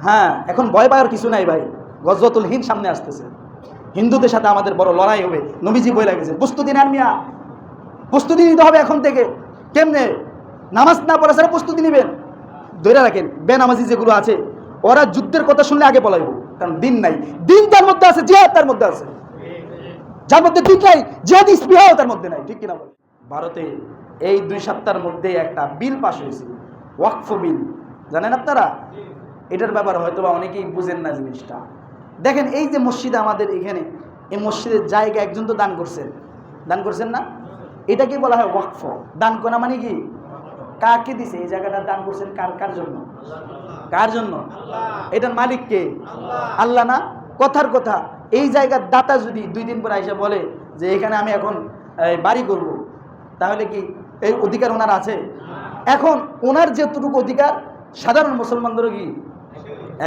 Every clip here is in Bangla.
হ্যাঁ, এখন ভয় পাওয়ার কিছু নাই ভাই। গজওয়াতুল হিন্দ সামনে আসতেছে, হিন্দুদের সাথে আমাদের বড় লড়াই হবে। নবীজি বলে গেছে প্রস্তুতি নেন মিয়া, প্রস্তুতি নিতে হবে এখন থেকে। কেমনে? নামাজ না পড়া ছাড়া প্রস্তুতি নেবেন। ধরে রাখেন, বেনামাজি যেগুলো আছে ওরা যুদ্ধের কথা শুনলে আগে পলাইব, কারণ দিন নাই। দিন তার মধ্যে আছে, জিহাদ তার মধ্যে আছে। যার মধ্যে দিন নাই, জিহাদি স্পৃহাও তার মধ্যে নাই। ঠিক কিনা বলে? ভারতে এই 2 সপ্তাহের মধ্যে একটা বিল পাস হয়েছে, ওয়াকফ বিল। জানেন আপনারা? এটার ব্যাপারে হয়তো বা অনেকেই বুঝেন না জিনিসটা। দেখেন, এই যে মসজিদ আমাদের এখানে, এই মসজিদের জায়গা একজন তো দান করছেন না? এটাকে বলা হয় ওয়াকফ। দান করা মানে কি? কাকে দিছে এই জায়গাটা দান করছেন? কার জন্য? কার জন্য? এটার মালিক কে? আল্লাহ না? কথার কথা, এই জায়গার দাতা যদি 2 দিন পর আইসা বলে যে এখানে আমি এখন বাড়ি করব, তাহলে কি এই অধিকার ওনার আছে? এখন ওনার যেটুকু অধিকার সাধারণ মুসলমানদেরও কি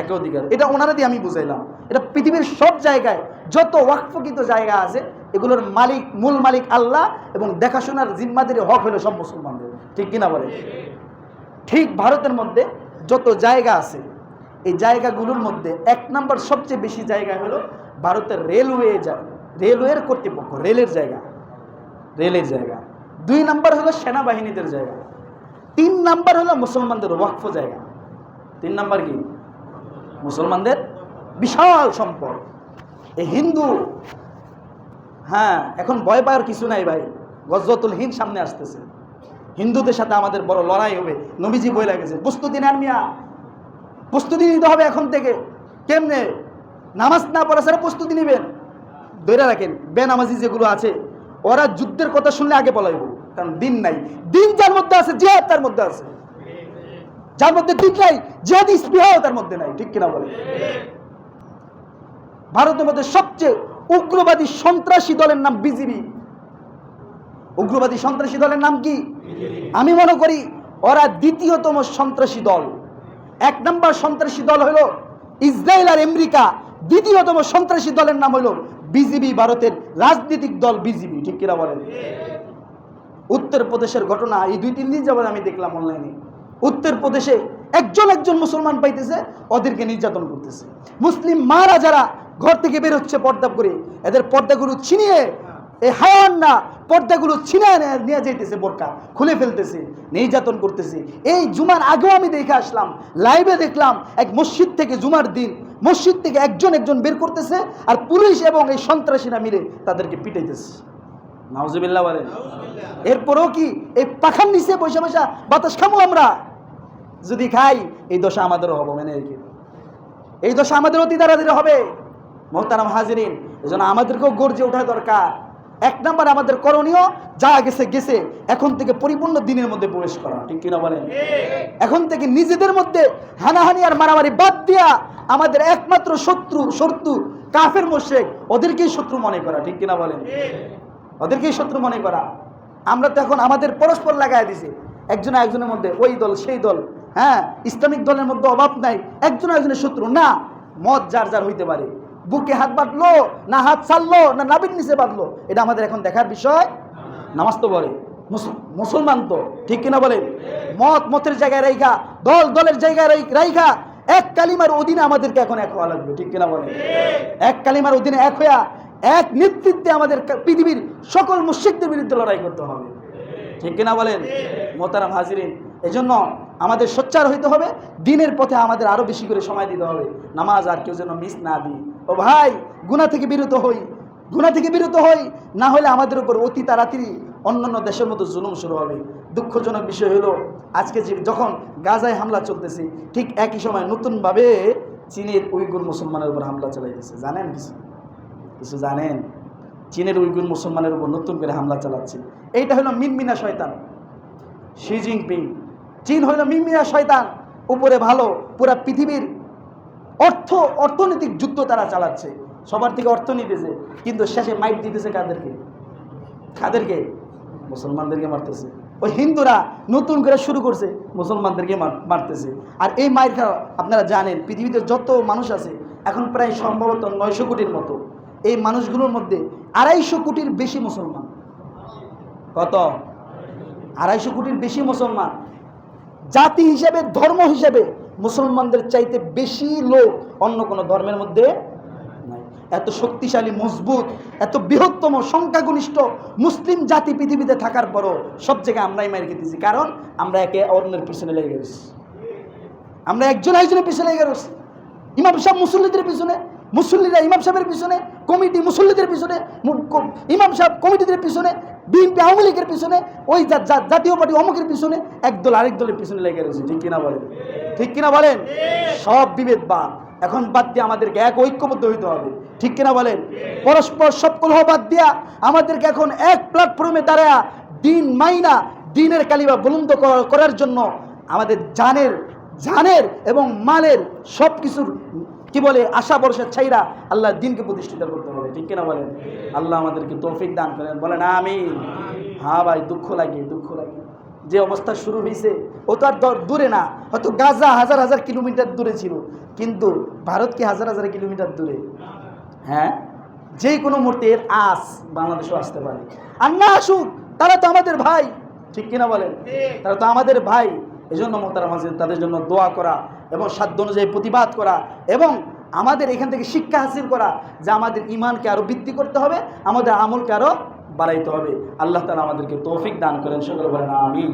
একই অধিকার? এটা ওনারা দিয়ে আমি বুঝাইলাম। এটা পৃথিবীর সব জায়গায় যত ওয়াকফকৃত জায়গা আছে, এগুলোর মালিক, মূল মালিক আল্লাহ, এবং দেখাশোনার জিম্মাদারি হক হলো সব মুসলমানদের। ঠিক কিনা বলে? ঠিক ভারতের মধ্যে যত জায়গা আছে, এই জায়গাগুলোর মধ্যে 1 নম্বর সবচেয়ে বেশি জায়গা হলো ভারতের রেলওয়ের কর্তৃপক্ষ, রেলের জায়গা। 2 নম্বর হলো সেনাবাহিনীদের জায়গা। 3 নম্বর হলো মুসলমানদের ওয়াকফ জায়গা। 3 নম্বর কি? মুসলমানদের বিশাল সম্পদ। এই হিন্দু, হ্যাঁ, এখন ভয় পাওয়ার কিছু নাই ভাই। গজওয়াতুল হিন্দ সামনে আসতেছে, হিন্দুদের সাথে আমাদের বড় লড়াই হবে। নবীজি বলে গেছে প্রস্তুতি নেন মিয়া, প্রস্তুতি নিতে হবে এখন থেকে। কেমনে? নামাজ না পড়া ছাড়া প্রস্তুতি নেবেন। ধরে রাখেন, বেনামাজি যেগুলো আছে ওরা যুদ্ধের কথা শুনলে আগে পলাইব, কারণ দিন নাই। দিন যার মধ্যে আছে, জিহাদ তার মধ্যে আছে। যার মধ্যে দিন নাই, জিহাদি স্পৃহাও তার মধ্যে নাই। ঠিক কিনা বলে? ভারতের মধ্যে সবচেয়ে উগ্রবাদী সন্ত্রাসী দলের নাম বিজেপি। উগ্রবাদী সন্ত্রাসী দলের নাম কি? আমি মনে করি ওরা 2য়তম সন্ত্রাসী দল। 1 নম্বর সন্ত্রাসী দল হলো ইসরায়েল আর আমেরিকা, 2য়তম সন্ত্রাসী দলের নাম হলো বিজেপি, ভারতের রাজনৈতিক দল বিজেপি। ঠিক কিনা বলেন? উত্তরপ্রদেশের ঘটনা এই 2-3 দিন যাবত আমি দেখলাম অনলাইনে। উত্তরপ্রদেশে একজন মুসলমান পাইতেছে, ওদেরকে নির্যাতন করতেছে। মুসলিম মারা যারা ঘর থেকে বের হচ্ছে পর্দা করে, এদের পর্দাগুলো ছিনিয়ে, এই হায়ান না, পর্দাগুলো ছিনিয়ে নিয়ে যাইতেছে, বোরকা খুলে ফেলতেছে, নির্যাতন করতেছে। এই জুমার আগেও আমি দেখে আসলাম, লাইভে দেখলাম, এক মসজিদ থেকে জুমার দিন মসজিদ থেকে একজন বের করতেছে, আর পুলিশ এবং এই সন্ত্রাসীরা মিলে তাদেরকে পিটাইতেছে। নাউজুবিল্লাহ বলেন। এরপরেও কি এই পাখার নিচে বসে বাতাস খামো আমরা? যদি খাই, এই দশা আমাদেরও হবে। মানে এই দশা আমাদের অতি তাড়াতাড়ি হবে। মোহতারাম হাজিরিন, এজন্য আমাদেরকেও গর্জে ওঠা দরকার। 1 নম্বর আমাদের করণীয়, যা গেছে, এখন থেকে পরিপূর্ণ দিনের মধ্যে প্রবেশ করা। ঠিক কিনা বলেন? এখন থেকে নিজেদের মধ্যে হানাহানি আর মারামারি বাদ দিয়া আমাদের একমাত্র শত্রু কাফের মুশরিক, ওদেরকেই শত্রু মনে করা। ঠিক কিনা বলেন? ওদেরকেই শত্রু মনে করা। আমরা তো এখন আমাদের পরস্পর লাগাই দিছি, একজনের মধ্যে ওই দল সেই দল। হ্যাঁ, ইসলামিক দলের মধ্যে অভাব নাই, একজনের শত্রু না। মত যার হইতে পারে, বুকে হাত বাঁধলো না, হাত ছাড়লো না, নাভির নিচে বাঁধলো, এটা আমাদের এখন দেখার বিষয়। নামাজ তো বলে মুসলমান তো। ঠিক কিনা বলে? মতের জায়গায় রাইখা, দলের জায়গায় রাইখা, এক কালিমার অধীনে আমাদেরকে এখন এক হওয়া লাগবে। ঠিক কিনা বলে? এক কালিমার অধীনে এক হইয়া, এক নেতৃত্বে আমাদের পৃথিবীর সকল মুশরিকদের বিরুদ্ধে লড়াই করতে হবে। ঠিক কিনা বলেন? মোহতারাম হাজিরিন, এজন্য আমাদের সোচ্চার হইতে হবে। দিনের পথে আমাদের আরো বেশি করে সময় দিতে হবে। নামাজ আর কেউ যেন মিস না দিই। ও ভাই, গুনাহ থেকে বিরত হই, না হলে আমাদের উপর অতি তাড়াতাড়ি অন্যান্য দেশের মতো জুলুম শুরু হবে। দুঃখজনক বিষয় হলো, আজকে যখন গাজায় হামলা চলতেছে, ঠিক একই সময় নতুনভাবে চীনের উইগুর মুসলমানের উপর হামলা চালাইতেছে। জানেন কিছু জানেন? চীনের উইগুর মুসলমানের উপর নতুন করে হামলা চালাচ্ছে। এইটা হলো মিনমিনা শয়তান, শি জিনপিং। চীন হলো মিনমিনা শয়তান, উপরে ভালো, পুরা পৃথিবীর অর্থনৈতিক যুদ্ধ তারা চালাচ্ছে, সবার থেকে অর্থ নিতেছে, কিন্তু শেষে মাইট দিতেছে কাদেরকে? মুসলমানদেরকে মারতেছে। ওই হিন্দুরা নতুন করে শুরু করছে, মুসলমানদেরকে মারতেছে। আর এই মায়ের খাওয়া আপনারা জানেন, পৃথিবীতে যত মানুষ আছে এখন প্রায় সম্ভবত 900 কোটির মতো। এই মানুষগুলোর মধ্যে 250 কোটির বেশি মুসলমান। কত? 250 কোটির বেশি মুসলমান। জাতি হিসেবে, ধর্ম হিসেবে মুসলমানদের চাইতে বেশি লোক অন্য কোনো ধর্মের মধ্যে নাই। এত শক্তিশালী, মজবুত, এত বৃহত্তম সংখ্যাগরিষ্ঠ মুসলিম জাতি পৃথিবীতে থাকার পরও সব জায়গায় আমরাই মার খেতেছি। কারণ আমরা একে অন্যের পিছনে লেগে গেছি, আমরা একজন একজনের পিছনে লেগে গেছি। ইমাম সাহেব মুসল্লিদের পিছনে, মুসল্লিরা ইমাম সাহেবের পিছনে, কমিটি মুসল্লিদের পিছনে, ইমাম সাহেব কমিটিদের পিছনে, বিএনপি আওয়ামী লীগের পিছনে, ওই জাতীয় পার্টি অমুকের পিছনে, একদল আরেক দলের পিছনে লেগে রয়েছে। ঠিক কিনা বলেন? ঠিক কিনা বলেন? সব বিভেদ বাদ, এখন বাদ দিয়ে আমাদেরকে এক ঐক্যবদ্ধ হইতে হবে। ঠিক কিনা বলেন? পরস্পর সব কলহ বাদ দিয়া আমাদেরকে এখন এক প্ল্যাটফর্মে দাঁড়ায়া দিন মাইনা, দিনের কালিমা বুলন্দ করার জন্য আমাদের জানের এবং মালের সব কিছুর কি বলে আশা ভরসা ছাইরা আল্লাহর দ্বীনকে প্রতিষ্ঠিত করতে হবে। ঠিক কিনা বলেন? আল্লাহ আমাদেরকে তৌফিক দান করেন, বলেন আমিন। হ্যাঁ ভাই, দুঃখ লাগে। যে অবস্থা শুরু হয়েছে ও তো আর দূরে না, হয়তো গাজা হাজার হাজার কিলোমিটার দূরে ছিল, কিন্তু ভারত কি হাজার হাজার কিলোমিটার দূরে? হ্যাঁ, যে কোনো মুহূর্তে এর আস বাংলাদেশেও আসতে পারে। আর না আসুক, তারা তো আমাদের ভাই। ঠিক কিনা বলেন? তারা তো আমাদের ভাই। এই জন্য মোহতারাম হাজির, তাদের জন্য দোয়া করা এবং সাধ্য অনুযায়ী প্রতিবাদ করা এবং আমাদের এখান থেকে শিক্ষা হাসিল করা যে আমাদের ইমানকে আরও বৃদ্ধি করতে হবে, আমাদের আমলকে আরও বাড়াইতে হবে। আল্লাহ তাআলা আমাদেরকে তৌফিক দান করেন, সকলে বলেন আমিন।